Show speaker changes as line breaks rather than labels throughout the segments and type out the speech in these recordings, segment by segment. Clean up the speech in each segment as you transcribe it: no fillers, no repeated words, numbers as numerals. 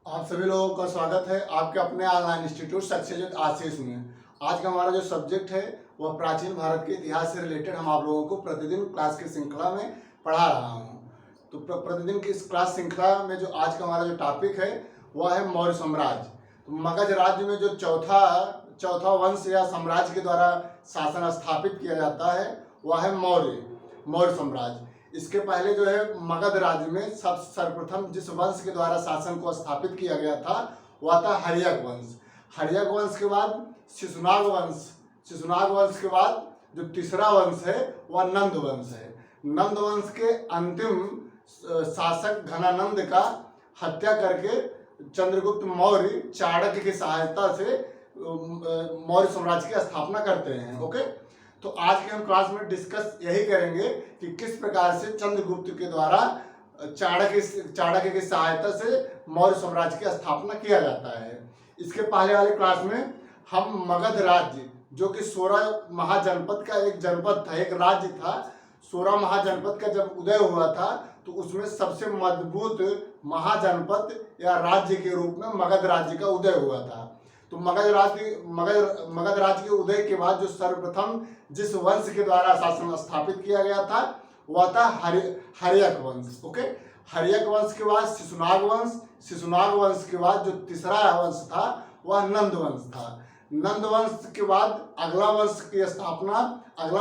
आप सभी लोगों का स्वागत है आपके अपने ऑनलाइन इंस्टीट्यूट सक्सेस आशीष में। आज का हमारा जो सब्जेक्ट है वह प्राचीन भारत के इतिहास से रिलेटेड हम आप लोगों को प्रतिदिन क्लास की श्रृंखला में पढ़ा रहा हूँ। तो प्रतिदिन की इस क्लास श्रृंखला में जो आज का हमारा जो टॉपिक है वह है मौर्य साम्राज्य। तो मगध राज्य में जो चौथा वंश या साम्राज्य के द्वारा शासन स्थापित किया जाता है वह है मौर्य साम्राज्य। इसके पहले जो है मगध राज्य में सर्वप्रथम जिस वंश के द्वारा शासन को स्थापित किया गया था वह था हर्यक वंश। हर्यक वंश के बाद शिशुनाग वंश के बाद जो तीसरा वंश है वह नंद वंश है। नंद वंश के अंतिम शासक घनानंद का हत्या करके चंद्रगुप्त मौर्य चाणक्य की सहायता से मौर्य साम्राज्य की स्थापना करते हैं। ओके, तो आज के हम क्लास में डिस्कस यही करेंगे कि किस प्रकार से चंद्रगुप्त के द्वारा चाणक्य की सहायता से मौर्य साम्राज्य की स्थापना किया जाता है। इसके पहले वाले क्लास में हम मगध राज्य जो कि 16 महाजनपद का एक जनपद था, एक राज्य था। 16 महाजनपद का जब उदय हुआ था तो उसमें सबसे मजबूत महाजनपद या राज्य के रूप में मगध राज्य का उदय हुआ था। तो मगध राज्य के उदय के बाद जो सर्वप्रथम जिस वंश के द्वारा शासन स्थापित किया गया था वह था हर्यक वंश। ओके, हर्यक वंश के बाद शिशुनाग वंश के बाद जो तीसरा वंश था वह नंद वंश था। नंद वंश के बाद अगला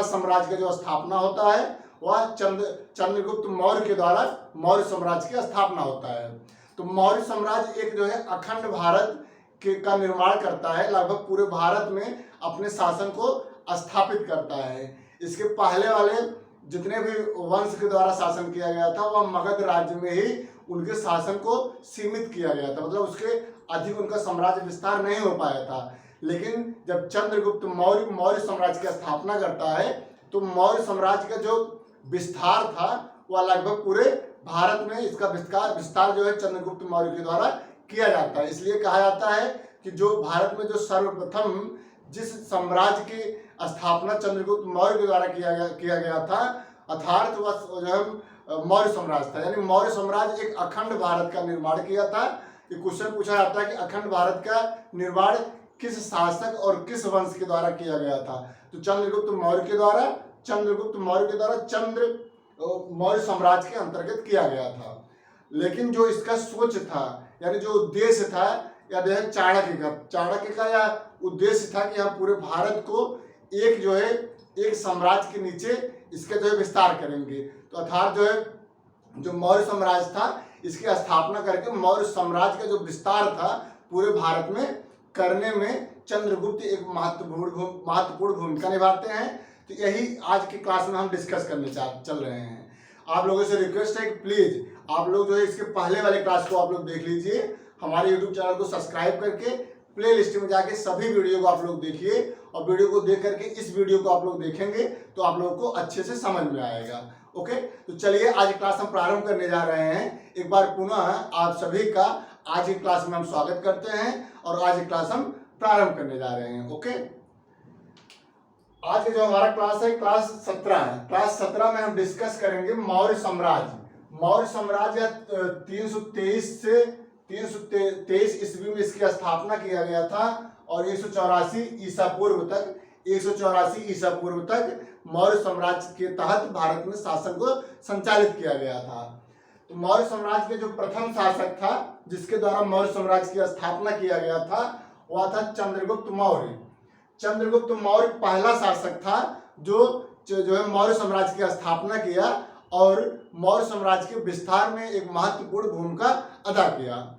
साम्राज्य का जो स्थापना होता है वह चंद्रगुप्त मौर्य के द्वारा मौर्य साम्राज्य की स्थापना होता है। तो मौर्य साम्राज्य एक जो है अखंड भारत का निर्माण करता है, लगभग पूरे भारत में अपने शासन को स्थापित करता है। इसके पहले वाले जितने भी वंश के द्वारा शासन किया गया था वह मगध राज्य में ही उनके शासन को सीमित किया गया था, मतलब उसके अधिक उनका साम्राज्य विस्तार नहीं हो पाया था। लेकिन जब चंद्रगुप्त मौर्य साम्राज्य की स्थापना करता है तो मौर्य साम्राज्य का जो विस्तार था वह लगभग पूरे भारत में इसका विस्तार जो है चंद्रगुप्त मौर्य के द्वारा किया जाता है। इसलिए कहा जाता है कि जो भारत में जो सर्वप्रथम जिस साम्राज्य की स्थापना चंद्रगुप्त मौर्य के द्वारा किया गया था अर्थात वह जो है मौर्य साम्राज्य था। यानी मौर्य साम्राज्य एक अखंड भारत का निर्माण किया था। ये क्वेश्चन पूछा जाता है कि अखंड भारत का निर्माण किस शासक और किस वंश के द्वारा किया गया था। तो चंद्रगुप्त मौर्य के द्वारा मौर्य साम्राज्य के अंतर्गत किया गया था। लेकिन जो इसका सोच था यानी जो उद्देश्य था या चाणक्य का या उद्देश्य था कि हम पूरे भारत को एक साम्राज्य के नीचे इसके जो है विस्तार करेंगे। तो अर्थात जो है जो मौर्य साम्राज्य था इसकी स्थापना करके मौर्य साम्राज्य का जो विस्तार था पूरे भारत में करने में चंद्रगुप्त एक महत्वपूर्ण भूमिका निभाते हैं। तो यही आज की क्लास में हम डिस्कस करने चल रहे हैं। आप लोगों से रिक्वेस्ट है कि प्लीज आप लोग जो है इसके पहले वाले क्लास को आप लोग देख लीजिए। हमारे यूट्यूब चैनल को सब्सक्राइब करके प्ले लिस्ट में जाके सभी वीडियो को आप लोग देखिए और वीडियो को देख करके इस वीडियो को आप लोग देखेंगे तो आप लोगों को अच्छे से समझ में आएगा। ओके, तो चलिए आज क्लास हम प्रारंभ करने जा रहे हैं। एक बार पुनः आप सभी का आज की क्लास में हम स्वागत करते हैं और आज की क्लास हम प्रारंभ करने जा रहे हैं। ओके, आज का जो हमारा क्लास है क्लास 17 है। क्लास 17 में हम डिस्कस करेंगे मौर्य साम्राज्य 323 ईस्वी में इसकी स्थापना किया गया था और 184 ईसा पूर्व तक मौर्य साम्राज्य के तहत भारत में शासन को संचालित किया गया था। तो मौर्य साम्राज्य के जो प्रथम शासक था जिसके द्वारा मौर्य साम्राज्य की स्थापना किया गया था वह था चंद्रगुप्त मौर्य पहला शासक था जो है मौर्य साम्राज्य की स्थापना किया और मौर्य साम्राज्य के विस्तार में एक महत्वपूर्ण भूमिका अदा किया।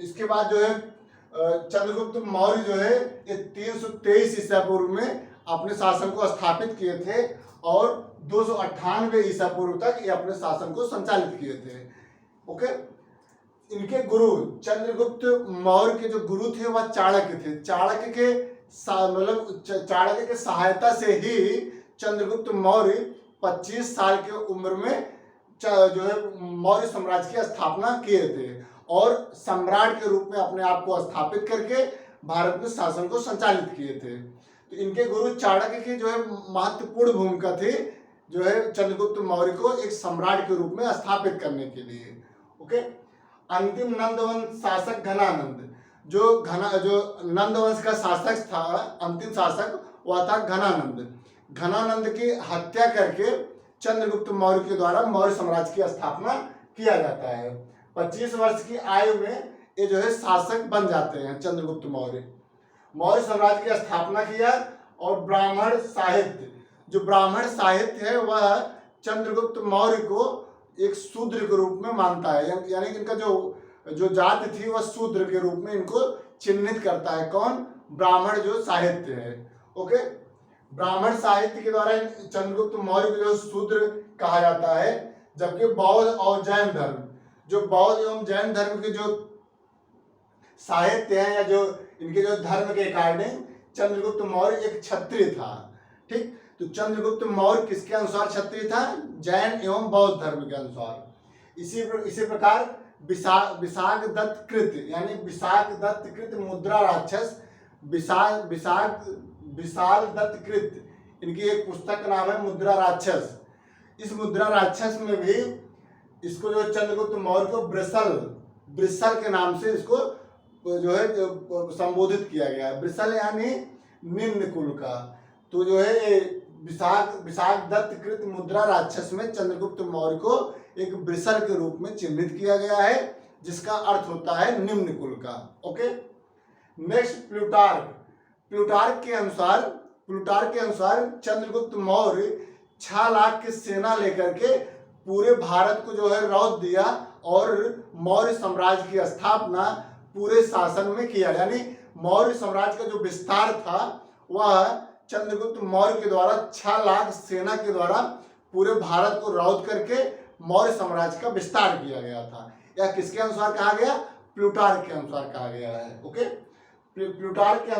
इसके बाद जो है चंद्रगुप्त मौर्य जो है 323 ईसा पूर्व में अपने शासन को स्थापित किए थे और 298 ईसा पूर्व तक ये अपने शासन को संचालित किए थे। ओके, इनके गुरु चंद्रगुप्त मौर्य के जो गुरु थे वह चाणक्य थे। चाणक्य के सहायता से ही चंद्रगुप्त मौर्य 25 साल की उम्र में जो है मौर्य साम्राज्य की स्थापना किए थे और सम्राट के रूप में अपने आप को स्थापित करके भारत में शासन को संचालित किए थे। तो इनके गुरु चाणक्य की जो है महत्वपूर्ण भूमिका थी जो है चंद्रगुप्त मौर्य को एक सम्राट के रूप में स्थापित करने के लिए। ओके, अंतिम नंदवंश शासक घनानंद, जो नंदवंश का शासक था, अंतिम शासक वह था घनानंद। घनानंद की हत्या करके चंद्रगुप्त मौर्य के द्वारा मौर्य साम्राज्य की स्थापना किया जाता है। 25 वर्ष की आयु में ये जो है शासक बन जाते हैं चंद्रगुप्त मौर्य। मौर्य साम्राज्य की स्थापना किया और ब्राह्मण साहित्य, जो ब्राह्मण साहित्य है वह चंद्रगुप्त मौर्य को एक शूद्र के रूप में मानता है, यानी कि इनका जो जाति थी वह शूद्र के रूप में इनको चिन्हित करता है। कौन? ब्राह्मण जो साहित्य है। ओके, ब्राह्मण साहित्य के द्वारा चंद्रगुप्त मौर्य को जो शूद्र कहा जाता है, जबकि बौद्ध और जैन धर्म, जो बौद्ध एवं जैन धर्म के जो साहित्य है या जो इनके जो धर्म के अकॉर्डिंग चंद्रगुप्त मौर्य एक क्षत्रिय था। ठीक, तो चंद्रगुप्त मौर्य किसके अनुसार क्षत्रिय था? जैन एवं बौद्ध धर्म के अनुसार। इसी प्रकार विशाख दत्त कृत, यानी विशाख दत्त कृत मुद्रा राक्षस, विशाल दत्त कृत, इनकी एक पुस्तक का नाम है मुद्रा राक्षस। इस मुद्रा राक्षस में भी इसको जो चंद्रगुप्त मौर्य को ब्रिसल के नाम से इसको जो है संबोधित किया गया है। ब्रिसल यानी निम्न कुल का। तो जो है विशाख दत्त कृत मुद्रा राक्षस में चंद्रगुप्त मौर्य को एक ब्रिसल के रूप में चिन्हित किया गया है, जिसका अर्थ होता है निम्न कुल का। ओके, नेक्स्ट प्लूटार्क के अनुसार चंद्रगुप्त मौर्य 6 लाख की सेना लेकर के पूरे भारत को जो है रौंद दिया और मौर्य साम्राज्य की स्थापना पूरे शासन में किया। यानी मौर्य साम्राज्य का जो विस्तार था वह चंद्रगुप्त मौर्य के द्वारा 6 लाख सेना के द्वारा पूरे भारत को रौंद करके मौर्य साम्राज्य का विस्तार किया गया था। या किसके अनुसार कहा गया? प्लूटार्क के अनुसार कहा गया है। ओके, प्लूटार्क के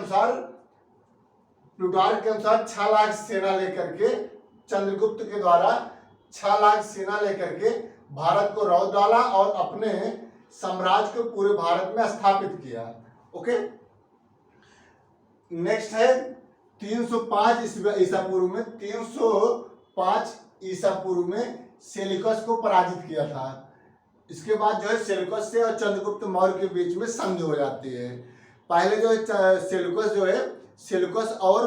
अनुसार 6 लाख सेना लेकर के चंद्रगुप्त के द्वारा 6 लाख सेना लेकर के भारत को रौंद डाला और अपने साम्राज्य को पूरे भारत में स्थापित किया। ओके, नेक्स्ट है 305 ईसा पूर्व में सेल्यूकस को पराजित किया था। इसके बाद जो है सेल्यूकस से और चंद्रगुप्त मौर्य के बीच में संधि हो जाती है। पहले जो है सेल्यूकस और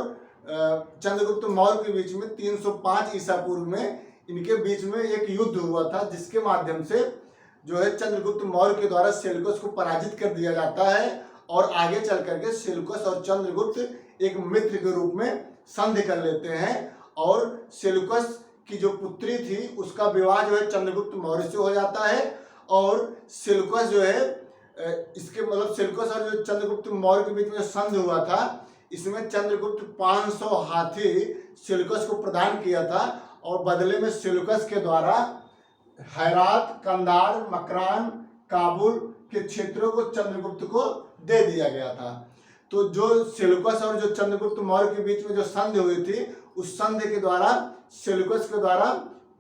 चंद्रगुप्त मौर्य के बीच में 305 ईसा पूर्व में इनके बीच में एक युद्ध हुआ था, जिसके माध्यम से जो है चंद्रगुप्त मौर्य के द्वारा सेल्यूकस को पराजित कर दिया जाता है और आगे चल करके सेल्यूकस और चंद्रगुप्त एक मित्र के रूप में संधि कर लेते हैं और सेल्यूकस की जो पुत्री थी उसका विवाह जो है चंद्रगुप्त मौर्य से हो जाता है और सेल्यूकस जो है सेल्यूकस और जो चंद्रगुप्त मौर्य के बीच में संधि हुआ था, इसमें चंद्रगुप्त 500 हाथी सेल्यूकस को प्रदान किया था और बदले में सेल्यूकस के द्वारा हेरात, कंधार, मकरान, काबुल के क्षेत्रों को चंद्रगुप्त को दे दिया गया था। तो जो सेल्यूकस और जो चंद्रगुप्त मौर्य के बीच में जो संधि हुई थी, उस संधि के द्वारा सेल्यूकस के द्वारा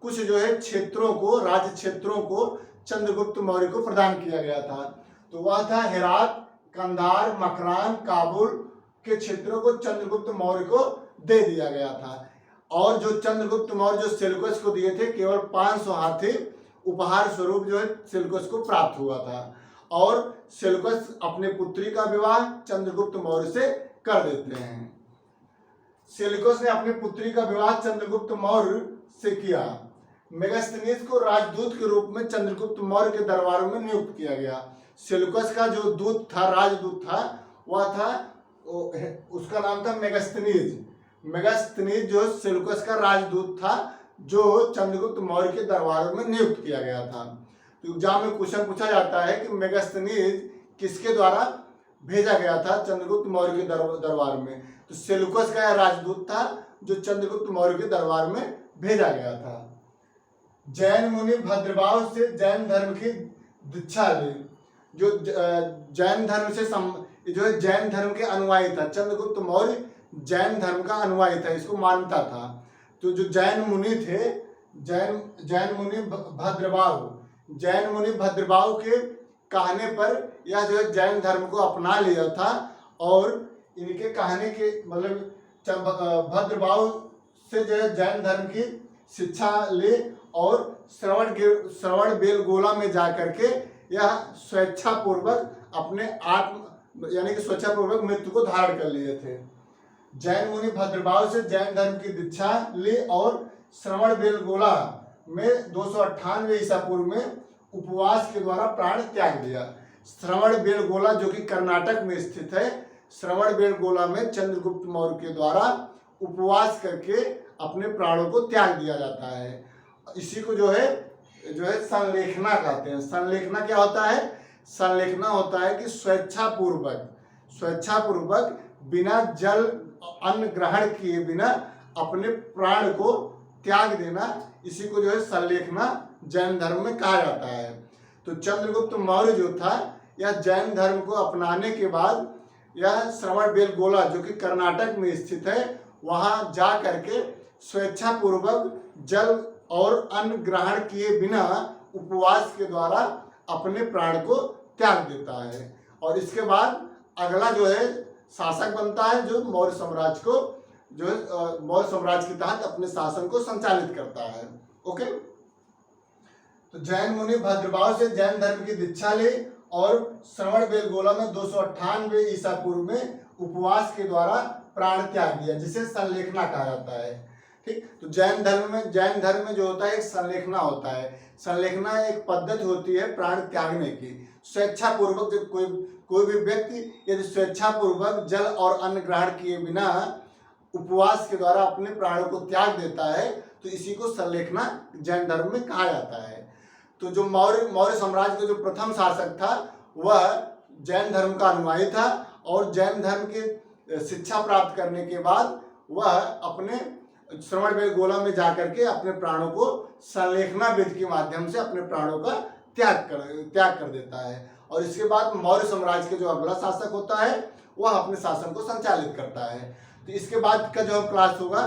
कुछ जो है राज्य क्षेत्रों को चंद्रगुप्त मौर्य को प्रदान किया गया था। तो वह था हेरात, कंधार, मकरान, काबुल के क्षेत्रों को चंद्रगुप्त मौर्य को दे दिया गया था और जो चंद्रगुप्त मौर्य जो सेल्यूकस को दिए थे केवल 500 हाथी उपहार स्वरूप जो है सेल्यूकस को प्राप्त हुआ था और सेल्यूकस अपने पुत्री का विवाह चंद्रगुप्त मौर्य से कर देते हैं। सेल्यूकस ने अपनी पुत्री का विवाह चंद्रगुप्त मौर्य से किया। मेगास्थनीज को राजदूत के रूप में चंद्रगुप्त मौर्य के दरबार में नियुक्त किया गया। सेल्यूकस का जो दूत था, राजदूत था, वह था उसका नाम था मेगास्थनीज जो सेल्यूकस का राजदूत था जो चंद्रगुप्त मौर्य के दरबार में नियुक्त किया गया था। तो एग्जाम में क्वेश्चन पूछा जाता है कि मेगास्थनीज किसके द्वारा भेजा गया था चंद्रगुप्त मौर्य के दरबार में? तो सेल्यूकस का राजदूत था जो चंद्रगुप्त मौर्य के दरबार में भेजा गया था। जैन मुनि भद्रबाहु से जैन धर्म की दीक्षा ली। जो जैन धर्म से जो है जैन धर्म के अनुयायी था, चंद्रगुप्त मौर्य जैन धर्म का अनुयायी था, इसको मानता था। तो जो जैन मुनि थे, जैन मुनि भद्रबाहु के कहने पर यह जो है जैन धर्म को अपना लिया था और इनके कहने के मतलब भद्रबाहु से जो है जैन धर्म की शिक्षा ले और श्रवण बेलगोला में जा करके यह स्वेच्छापूर्वक अपने आत्म यानी कि स्वेच्छापूर्वक मृत्यु को धारण कर लिए थे। जैन मुनि भद्रभाव से जैन धर्म की दीक्षा ली और श्रवणबेलगोला में 298 ईसा पूर्व में उपवास के द्वारा प्राण त्याग दिया। श्रवणबेलगोला जो कि कर्नाटक में स्थित है, श्रवणबेलगोला में चंद्रगुप्त मौर्य के द्वारा उपवास करके अपने प्राणों को त्याग दिया जाता है। इसी को जो है संलेखना कहते हैं। संलेखना क्या होता है? संलेखना होता है कि स्वेच्छापूर्वक बिना जल अन्न ग्रहण किए बिना अपने प्राण को त्याग देना, इसी को जो है संलेखना जैन धर्म में कहा जाता है। तो चंद्रगुप्त मौर्य जो था, यह जैन धर्म को अपनाने के बाद यह श्रवणबेलगोला जो कि कर्नाटक में स्थित है, वहां जा करके स्वेच्छापूर्वक जल और अन्न ग्रहण किए बिना उपवास के द्वारा अपने प्राण को त्याग देता है। और इसके बाद अगला जो है शासक बनता है, जो मौर्य साम्राज्य को जो है मौर्य साम्राज्य के तहत अपने शासन को संचालित करता है। ओके, तो जैन मुनि भद्रभाव से जैन धर्म की दीक्षा ली और श्रवणबेलगोला में 298 ईसा पूर्व में उपवास के द्वारा प्राण त्याग दिया, जिसे संलेखना कहा जाता है। ठीक, तो जैन धर्म में जो होता है एक संलेखना होता है। संलेखना एक पद्धति होती है प्राण त्यागने की। स्वेच्छापूर्वक जब कोई भी व्यक्ति यदि स्वेच्छापूर्वक जल और अन्न ग्रहण किए बिना उपवास के द्वारा अपने प्राणों को त्याग देता है, तो इसी को संलेखना जैन धर्म में कहा जाता है। तो जो मौर्य साम्राज्य का जो प्रथम शासक था, वह जैन धर्म का अनुयायी था और जैन धर्म की शिक्षा प्राप्त करने के बाद वह अपने श्रवणबेलगोला में जाकर के अपने प्राणों को संलेखना विधि के माध्यम से अपने प्राणों का त्याग कर देता है। और इसके बाद मौर्य साम्राज्य के जो अगला शासक होता है, वह अपने शासन को संचालित करता है। तो इसके बाद का जो क्लास होगा,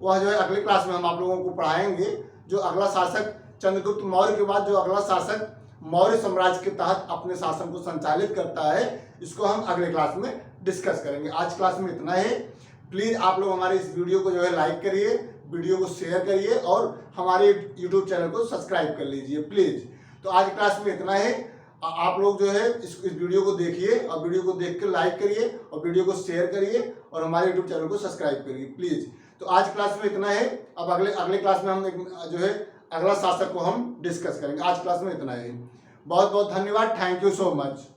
वह जो है अगले क्लास में हम आप लोगों को पढ़ाएंगे। जो अगला शासक चंद्रगुप्त मौर्य के बाद जो अगला शासक मौर्य साम्राज्य के तहत अपने शासन को संचालित करता है, इसको हम अगले क्लास में डिस्कस करेंगे। आज क्लास में इतना ही। प्लीज़ आप लोग हमारे इस वीडियो को जो है लाइक करिए, वीडियो को शेयर करिए और हमारे यूट्यूब चैनल को सब्सक्राइब कर लीजिए प्लीज़। तो आज क्लास में इतना ही। आप लोग जो है इस वीडियो को देखिए और वीडियो को देख कर लाइक करिए और वीडियो को शेयर करिए और हमारे यूट्यूब चैनल को सब्सक्राइब करिए प्लीज़। तो आज क्लास में इतना है। अब अगले क्लास में हम जो है अगला शासक को हम डिस्कस करेंगे। आज क्लास में इतना ही। बहुत बहुत धन्यवाद। Thank you so much.